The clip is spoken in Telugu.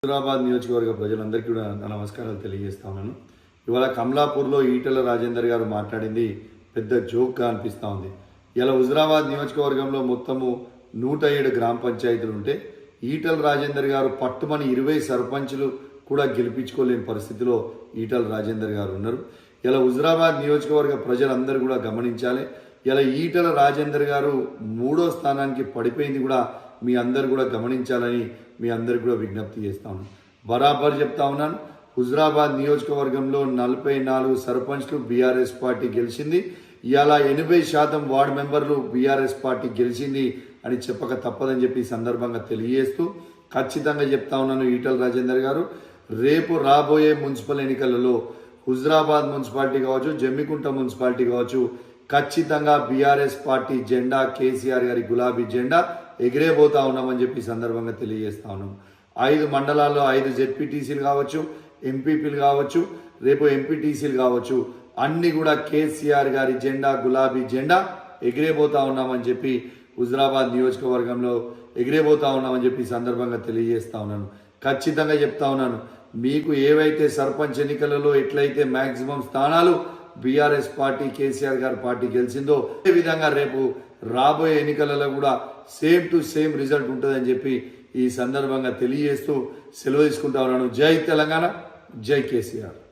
హైదరాబాద్ నియోజకవర్గ ప్రజలందరికీ కూడా నా నమస్కారాలు తెలియజేస్తా ఉన్నాను. ఇవాళ కమలాపూర్లో ఈటెల రాజేందర్ గారు మాట్లాడింది పెద్ద జోక్గా అనిపిస్తూ ఉంది. ఇలా హుజరాబాద్ నియోజకవర్గంలో మొత్తము 107 గ్రామ పంచాయతీలు ఉంటే ఈటెల రాజేందర్ గారు పట్టుమని 20 సర్పంచులు కూడా గెలిపించుకోలేని పరిస్థితిలో ఈటెల రాజేందర్ గారు ఉన్నారు. ఇలా హుజరాబాద్ నియోజకవర్గ ప్రజలందరూ కూడా గమనించాలి. ఇలా ఈటెల రాజేందర్ గారు 3వ స్థానానికి పడిపోయింది కూడా మీ అందరు కూడా గమనించాలని మీ అందరికి కూడా విజ్ఞప్తి చేస్తాను. బరాబర్ చెప్తా ఉన్నాను, హుజరాబాద్ నియోజకవర్గంలో 44 సర్పంచ్లు బీఆర్ఎస్ పార్టీ గెలిచింది. ఇవాళ 80% వార్డు మెంబర్లు బీఆర్ఎస్ పార్టీ గెలిచింది అని చెప్పక తప్పదని చెప్పి సందర్భంగా తెలియజేస్తూ ఖచ్చితంగా చెప్తా ఉన్నాను. ఈటెల రాజేందర్ గారు రేపు రాబోయే మున్సిపల్ ఎన్నికలలో హుజరాబాద్ మున్సిపాలిటీ కావచ్చు, జమ్మికుంట మున్సిపాలిటీ కావచ్చు, ఖచ్చితంగా బీఆర్ఎస్ పార్టీ జెండా, కేసీఆర్ గారి గులాబీ జెండా ఎగిరేబోతా ఉన్నామని చెప్పి సందర్భంగా తెలియజేస్తా ఉన్నాం. 5 మండలాల్లో 5 జెడ్పీటీసీలు కావచ్చు, ఎంపీపీలు కావచ్చు, రేపు ఎంపీటీసీలు కావచ్చు, అన్ని కూడా కేసీఆర్ గారి జెండా, గులాబీ జెండా ఎగిరేబోతా ఉన్నామని చెప్పి హుజరాబాద్ నియోజకవర్గంలో ఎగిరేబోతా ఉన్నామని చెప్పి సందర్భంగా తెలియజేస్తా ఉన్నాను. ఖచ్చితంగా చెప్తా ఉన్నాను, మీకు ఏవైతే సర్పంచ్ ఎన్నికలలో ఎట్లయితే మ్యాక్సిమం స్థానాలు బీఆర్ఎస్ పార్టీ, కేసీఆర్ గారి పార్టీ గెలిచిందో అదే విధంగా రేపు రాబోయే ఎన్నికలలో కూడా సేమ్ టు సేమ్ రిజల్ట్ ఉంటుందని చెప్పి ఈ సందర్భంగా తెలియజేస్తూ సెలవు తీసుకుంటా ఉన్నాను. జై తెలంగాణ, జై కేసీఆర్.